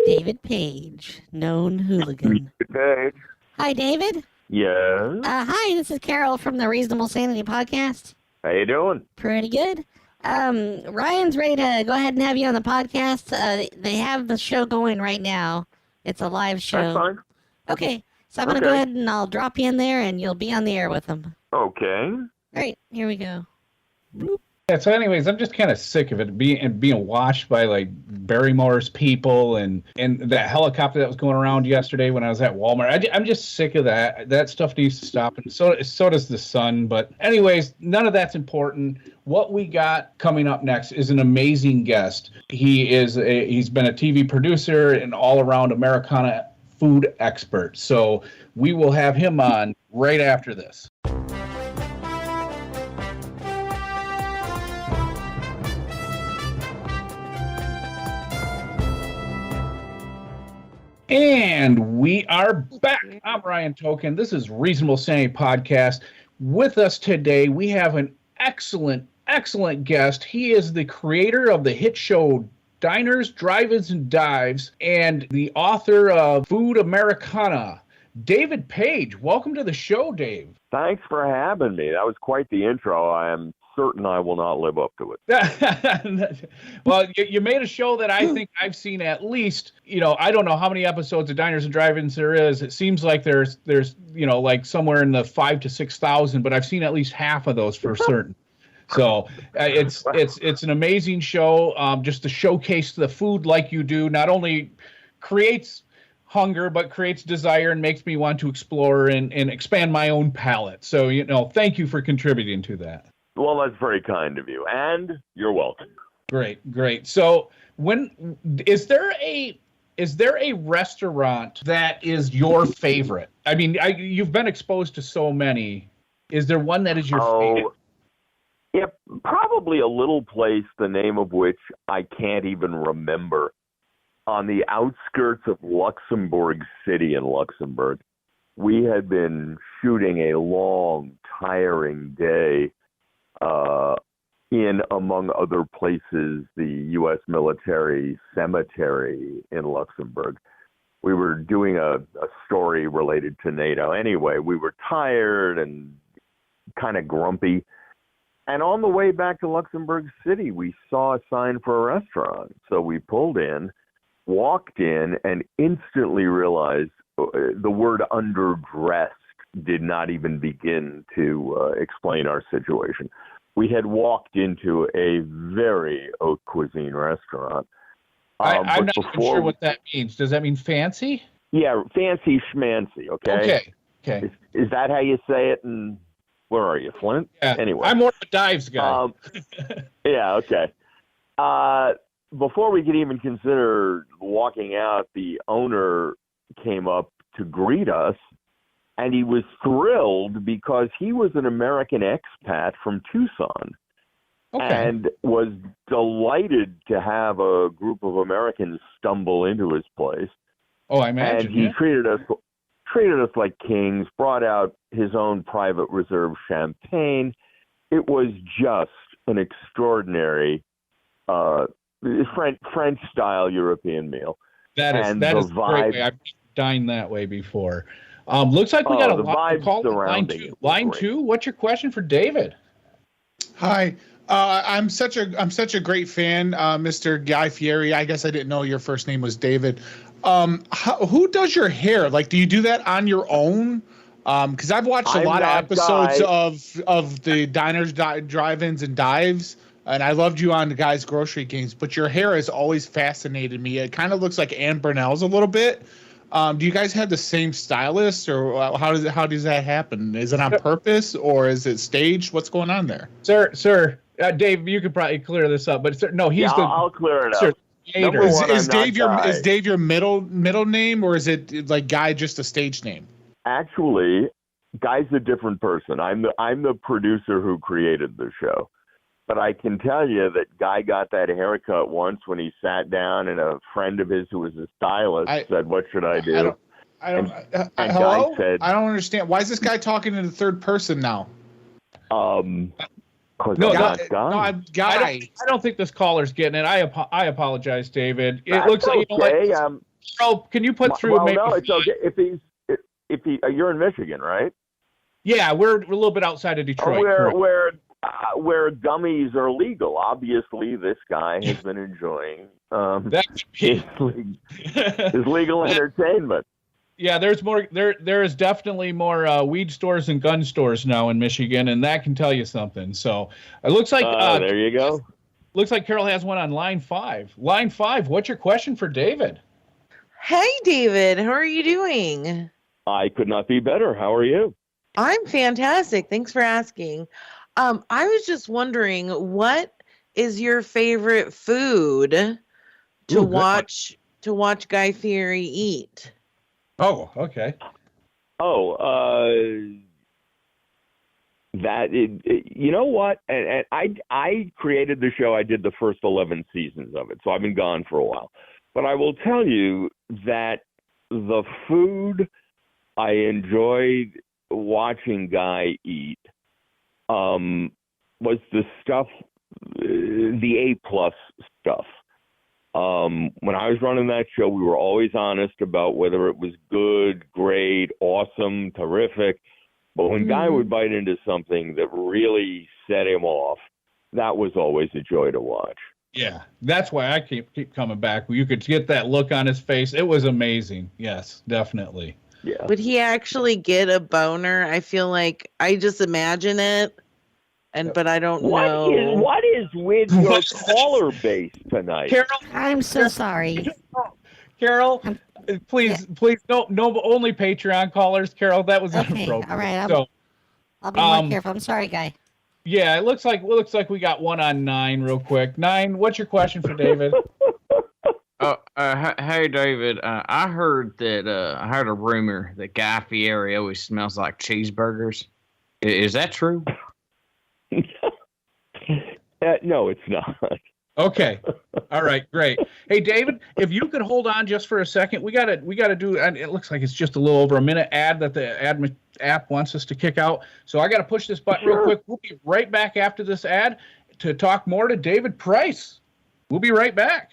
David Page, known hooligan. Page. Hi, David. Yes. Hi, this is Carol from the Reasonable Sanity Podcast. How you doing? Pretty good. Ryan's ready to go ahead and have you on the podcast. They have the show going right now. It's a live show. That's fine. Okay, so I'm going to go ahead and I'll drop you in there and you'll be on the air with them. Okay. All right, here we go. Yeah, so anyways, I'm just kind of sick of it being watched by like Barrymore's people and that helicopter that was going around yesterday when I was at Walmart. I'm just sick of that. That stuff needs to stop, and so does the sun. But anyways, none of that's important. What we got coming up next is an amazing guest. He's been a TV producer and all around Americana food expert. So we will have him on right after this. And we are back. I'm Ryan Token. This is Reasonable Sanity Podcast. With us today, we have an excellent guest. He is the creator of the hit show Diners, Drive-Ins, and Dives, and the author of Food Americana, David Page. Welcome to the show, Dave. Thanks for having me. That was quite the intro. I am certain I will not live up to it. Well, you made a show that I think I've seen at least, I don't know how many episodes of Diners and Drive-Ins there is. It seems like there's like somewhere in the 5,000 to 6,000, but I've seen at least half of those for certain. So it's an amazing show, just to showcase the food like you do. Not only creates hunger, but creates desire and makes me want to explore and expand my own palate. So, thank you for contributing to that. Well, that's very kind of you, and you're welcome. Great. So, is there a restaurant that is your favorite? I mean, you've been exposed to so many. Is there one that is your favorite? Yeah, probably a little place, the name of which I can't even remember, on the outskirts of Luxembourg City in Luxembourg. We had been shooting a long, tiring day in, among other places, the U.S. military cemetery in Luxembourg. We were doing a story related to NATO. Anyway, we were tired and kind of grumpy. And on the way back to Luxembourg City, we saw a sign for a restaurant. So we pulled in, walked in, and instantly realized the word underdressed did not even begin to explain our situation. We had walked into a very haute cuisine restaurant. I'm not even sure what that means. Does that mean fancy? Yeah, fancy schmancy, okay? Okay. Is that how you say it? And where are you, Flint? Yeah, anyway. I'm more of a dives guy. Yeah, okay. Before we could even consider walking out, the owner came up to greet us. And he was thrilled because he was an American expat from Tucson and was delighted to have a group of Americans stumble into his place. Oh, I imagine. And he treated us like kings, brought out his own private reserve champagne. It was just an extraordinary French-style European meal. That is a great way. I've dined that way before. Looks like we got a lot of calls. Line two. What's your question for David? Hi, I'm such a great fan, Mr. Guy Fieri. I guess I didn't know your first name was David. Who does your hair? Like, do you do that on your own? Because I've watched a lot of episodes of the Diners, Drive-Ins, and Dives, and I loved you on the Guy's Grocery Games. But your hair has always fascinated me. It kind of looks like Anne Burnell's a little bit. Do you guys have the same stylist, or how does that happen? Is it on purpose, or is it staged? What's going on there, sir? Dave, you could probably clear this up, but I'll clear it up. Is Dave your middle name, or is it like Guy just a stage name? Actually, Guy's a different person. I'm the producer who created the show. But I can tell you that Guy got that haircut once when he sat down, and a friend of his who was a stylist said, "What should I do?" Hello? Guy said, I don't understand. Why is this guy talking in the third person now? I don't think this caller's getting it. I apologize, David. It looks like okay. Carol, can you put through? Well, maybe no, it's okay if you're in Michigan, right? Yeah, we're a little bit outside of Detroit. Where gummies are legal. Obviously, this guy has been enjoying his legal entertainment. Yeah, there's more. There is definitely more weed stores and gun stores now in Michigan, and that can tell you something. So it looks like there you go. Looks like Carol has one on line 5. Line 5. What's your question for David? Hey, David. How are you doing? I could not be better. How are you? I'm fantastic. Thanks for asking. I was just wondering, what is your favorite food to watch Guy Fieri eat? Oh, okay. You know what? And I created the show. I did the first 11 seasons of it, so I've been gone for a while. But I will tell you that the food I enjoyed watching Guy eat was the stuff, the A+ stuff. When I was running that show, we were always honest about whether it was good, great, awesome, terrific. But when Guy would bite into something that really set him off, that was always a joy to watch. Yeah, that's why I keep coming back. You could get that look on his face. It was amazing. Yes, definitely. Yeah. Would he actually get a boner? I feel like I just imagine it, but I don't know. What is with your caller base tonight? Carol, I'm so sorry. Carol, please, no, only Patreon callers. Carol, that was inappropriate. All right, I'll be more careful. I'm sorry, Guy. Yeah, it looks like we got one on 9 real quick. 9, what's your question for David? Hey David, I heard a rumor that Guy Fieri always smells like cheeseburgers. Is that true? No, it's not. Okay. All right, great. Hey David, if you could hold on just for a second, we gotta do. And it looks like it's just a little over a minute ad that the app wants us to kick out. So I got to push this button real quick. We'll be right back after this ad to talk more to David Price. We'll be right back.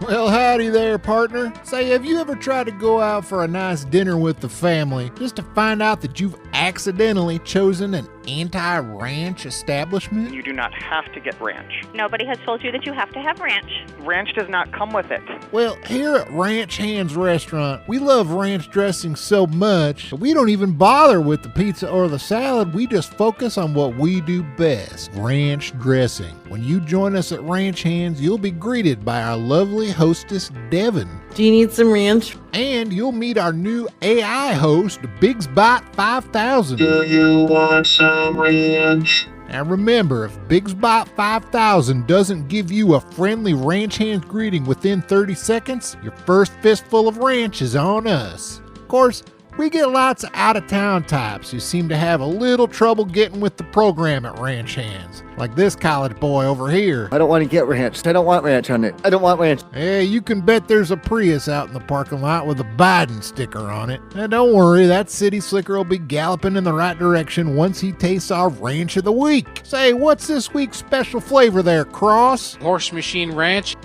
Well, howdy there, partner. Say, have you ever tried to go out for a nice dinner with the family just to find out that you've accidentally chosen an anti-ranch establishment? You do not have to get ranch. Nobody has told you that you have to have ranch. Ranch does not come with it. Well, here at Ranch Hands Restaurant, we love ranch dressing so much that we don't even bother with the pizza or the salad. We just focus on what we do best, ranch dressing. When you join us at Ranch Hands, you'll be greeted by our lovely hostess, Devin. Do you need some ranch? And you'll meet our new AI host, Biggs Bot 5000. Do you want some ranch? Now remember, if Biggs Bot 5000 doesn't give you a friendly Ranch Hands greeting within 30 seconds, your first fistful of ranch is on us. Of course, we get lots of out-of-town types who seem to have a little trouble getting with the program at Ranch Hands, like this college boy over here. I don't want to get ranch. I don't want ranch on it. I don't want ranch. Hey, you can bet there's a Prius out in the parking lot with a Biden sticker on it. And don't worry, that city slicker will be galloping in the right direction once he tastes our Ranch of the Week. Say, what's this week's special flavor there, Cross? Horse Machine Ranch.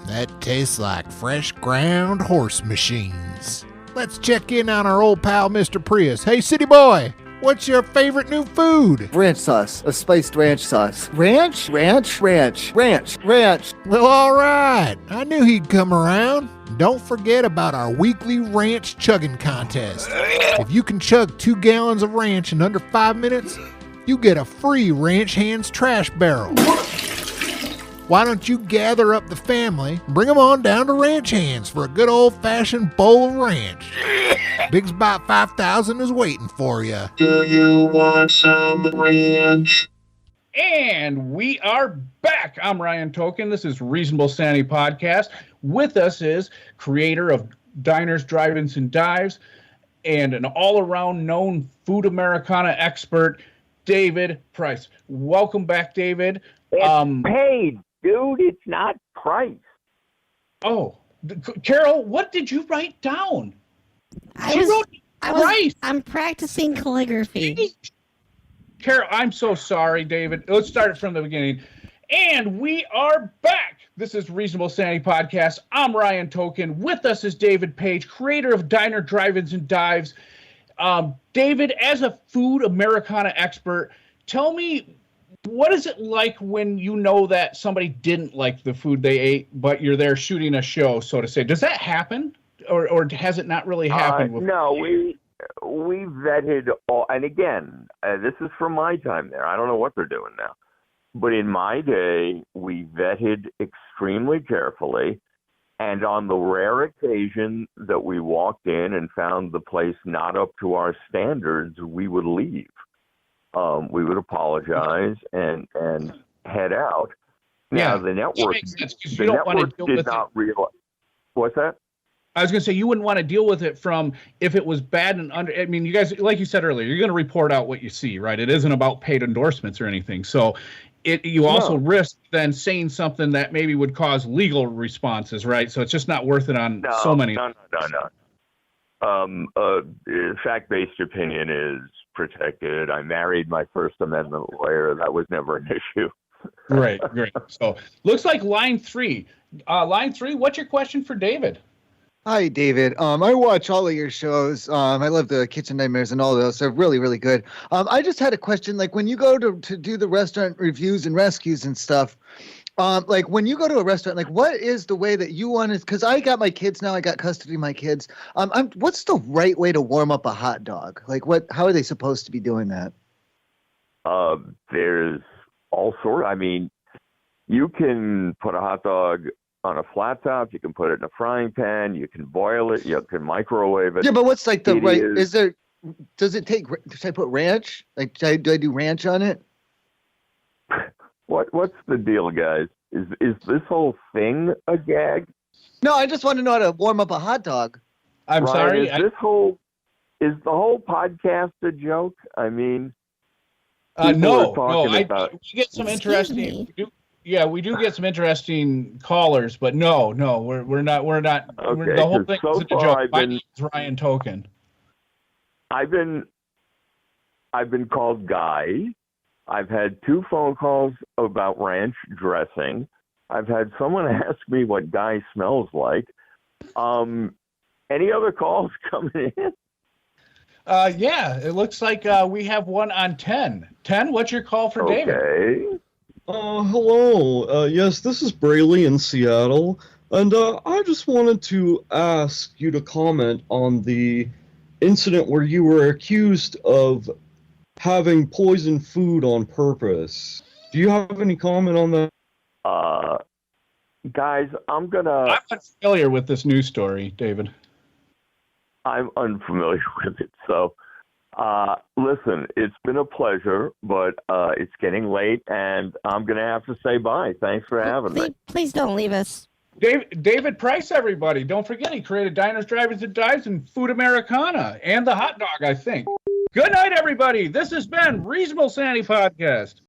That tastes like fresh ground horse machines. Let's check in on our old pal, Mr. Prius. Hey, city boy, what's your favorite new food? Ranch sauce. A spiced ranch sauce. Ranch? Ranch? Ranch. Ranch. Ranch. Well, all right. I knew he'd come around. Don't forget about our weekly ranch chugging contest. If you can chug 2 gallons of ranch in under 5 minutes, you get a free Ranch Hands trash barrel. Why don't you gather up the family and bring them on down to Ranch Hands for a good old-fashioned bowl of ranch? Biggs Bot 5000 is waiting for you. Do you want some ranch? And we are back. I'm Ryan Token. This is Reasonable Sanity Podcast. With us is creator of Diners, Drive-Ins, and Dives and an all-around known food Americana expert, David Price. Welcome back, David. It's paid. Dude, it's not Price. Oh, Carol, what did you write down? I'm practicing calligraphy. Carol, I'm so sorry, David. Let's start from the beginning. And we are back. This is Reasonable Sanity Podcast. I'm Ryan Token. With us is David Page, creator of Diner, Drive-Ins, and Dives. David, as a food Americana expert, tell me, what is it like when you know that somebody didn't like the food they ate, but you're there shooting a show, so to say? Does that happen, or has it not really happened? No, we vetted all, and again, this is from my time there. I don't know what they're doing now. But in my day, we vetted extremely carefully, and on the rare occasion that we walked in and found the place not up to our standards, we would leave. We would apologize and head out. Now, the network, did not realize. What's that? I was going to say, you wouldn't want to deal with it from if it was bad and I mean, you guys, like you said earlier, you're going to report out what you see, right? It isn't about paid endorsements or anything. So you also risk then saying something that maybe would cause legal responses, right? So it's just not worth it on so many. No. Fact-based opinion is protected. I married my First Amendment lawyer. That was never an issue. Great. So looks like line three. What's your question for David? Hi, David. I watch all of your shows. I love the Kitchen Nightmares and all those. They're really, really good. I just had a question. Like when you go to do the restaurant reviews and rescues and stuff, like when you go to a restaurant, like what is the way that you want to, because I got my kids now, I got custody of my kids. What's the right way to warm up a hot dog? Like how are they supposed to be doing that? There's all sorts. I mean, you can put a hot dog on a flat top, you can put it in a frying pan, you can boil it, you can microwave it. Yeah, but what's like the right, does it take, should I put ranch? Like, do I do ranch on it? What's the deal, guys? Is this whole thing a gag? No, I just want to know how to warm up a hot dog. I'm sorry. Is the whole podcast a joke? I mean, no. We get some interesting. We do get some interesting callers, but no, we're not. Okay, the whole thing is a joke. My name is Ryan Token. I've been called Guy. I've had 2 phone calls about ranch dressing. I've had someone ask me what Guy smells like. Any other calls coming in? Yeah, it looks like we have one on 10. 10, what's your call for David? Okay. Hello. Yes, this is Brayley in Seattle. And I just wanted to ask you to comment on the incident where you were accused of having poisoned food on purpose. Do you have any comment on that? Guys, I'm unfamiliar with this news story, David. I'm unfamiliar with it. So, listen, it's been a pleasure, but it's getting late, and I'm going to have to say bye. Thanks for having me. Please don't leave us. David Price, everybody. Don't forget, he created Diners, Drive-Ins, and Dives and Food Americana and the hot dog, I think. Good night, everybody. This has been Reasonable Sanity Podcast.